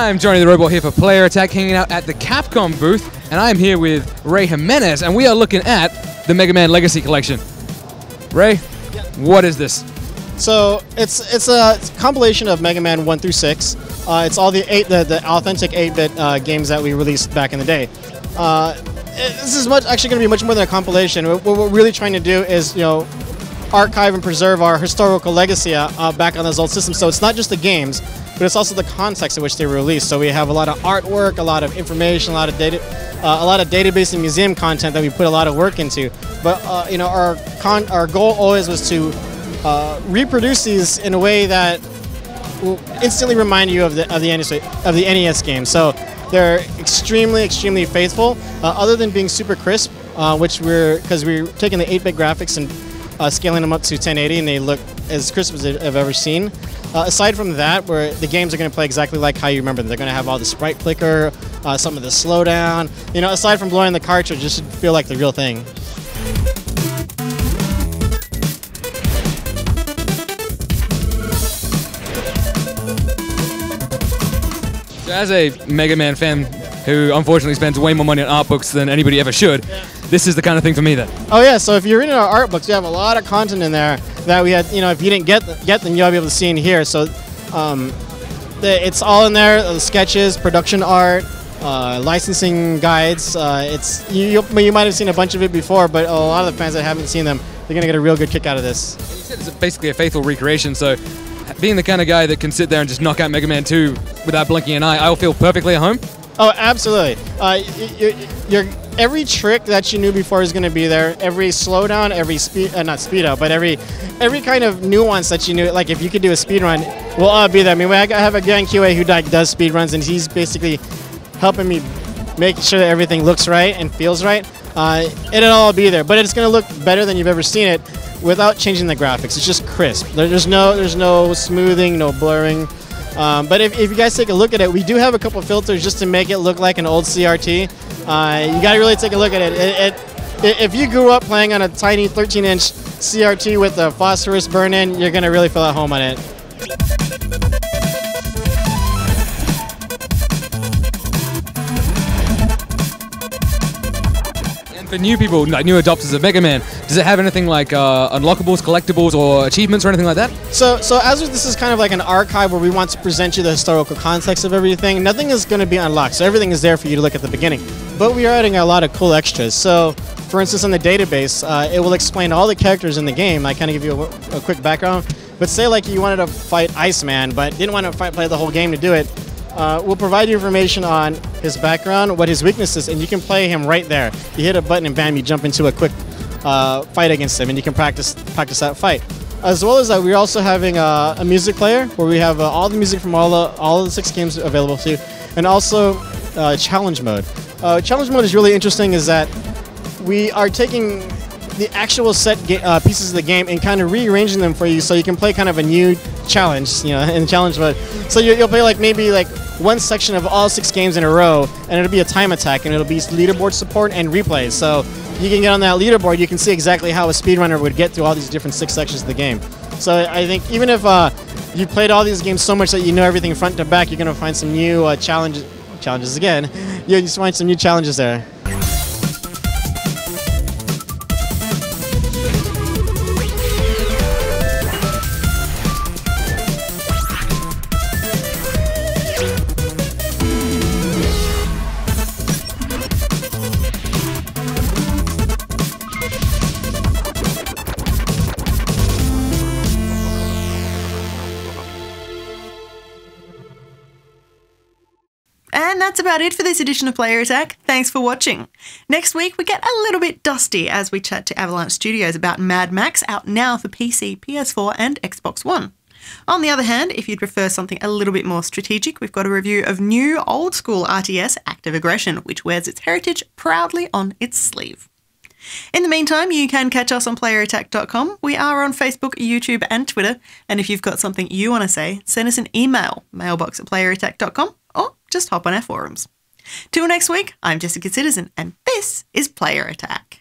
I'm Jonny the Robot here for Player Attack, hanging out at the Capcom booth, and I'm here with Rey Jimenez, and we are looking at the Mega Man Legacy Collection. Rey, what is this? So it's a compilation of Mega Man 1 through 6. It's all the authentic 8-bit games that we released back in the day. This is actually going to be much more than a compilation. What we're really trying to do is, archive and preserve our historical legacy back on those old systems. So it's not just the games, but it's also the context in which they were released. So we have a lot of artwork, a lot of information, a lot of database and museum content that we put a lot of work into. But our goal always was to reproduce these in a way that will instantly remind you of the NES game. So they're extremely faithful. Other than being super crisp, because we're taking the 8-bit graphics and scaling them up to 1080, and they look as crisp as I've ever seen. Aside from that, where the games are going to play exactly like how you remember them. They're going to have all the sprite flicker, some of the slowdown. Aside from blowing the cartridge, it should feel like the real thing. So as a Mega Man fan who unfortunately spends way more money on art books than anybody ever should, this is the kind of thing for me then. Oh yeah, so if you're reading our art books, we have a lot of content in there that we had, if you didn't get them, you'll be able to see in here. So it's all in there, the sketches, production art, licensing guides. You might have seen a bunch of it before, but a lot of the fans that haven't seen them, they're going to get a real good kick out of this. You said it's basically a faithful recreation, so being the kind of guy that can sit there and just knock out Mega Man 2 without blinking an eye, I'll feel perfectly at home? Oh, absolutely. Every trick that you knew before is going to be there. Every slowdown, every not speed out, but every kind of nuance that you knew. Like if you could do a speed run, will all be there. I mean, I have a guy in QA who does speed runs, and he's basically helping me make sure that everything looks right and feels right. It'll all be there, but it's going to look better than you've ever seen it without changing the graphics. It's just crisp. There's no smoothing, no blurring. But if you guys take a look at it, we do have a couple filters just to make it look like an old CRT. You got to really take a look at it. If you grew up playing on a tiny 13-inch CRT with a phosphorus burn-in, you're going to really feel at home on it. For new people, like new adopters of Mega Man, does it have anything like unlockables, collectibles, or achievements or anything like that? So as this is kind of like an archive where we want to present you the historical context of everything, nothing is going to be unlocked. So everything is there for you to look at the beginning. But we are adding a lot of cool extras. So for instance, on the database, it will explain all the characters in the game. I kind of give you a quick background. But say like you wanted to fight Iceman, but didn't want to play the whole game to do it. We'll provide you information on his background, what his weakness is, and you can play him right there. You hit a button and bam, you jump into a quick fight against him, and you can practice that fight. As well as that, we're also having a music player where we have all the music from all the 6 games available to you, and also challenge mode. Challenge mode is really interesting is that we are taking the actual set pieces of the game and kind of rearranging them for you so you can play kind of a new challenge, in challenge mode. So you'll play maybe one section of all 6 games in a row, and it'll be a time attack, and it'll be leaderboard support and replays. So you can get on that leaderboard, you can see exactly how a speedrunner would get through all these different 6 sections of the game. So I think even if you've played all these games so much that you know everything front to back, you're going to find some new challenges again. You just find some new challenges there. And that's about it for this edition of Player Attack. Thanks for watching. Next week, we get a little bit dusty as we chat to Avalanche Studios about Mad Max, out now for PC, PS4 and Xbox One. On the other hand, if you'd prefer something a little bit more strategic, we've got a review of new old-school RTS, Active Aggression, which wears its heritage proudly on its sleeve. In the meantime, you can catch us on playerattack.com. We are on Facebook, YouTube and Twitter. And if you've got something you want to say, send us an email, mailbox@playerattack.com, or just hop on our forums. Till next week, I'm Jessica Citizen, and this is Player Attack.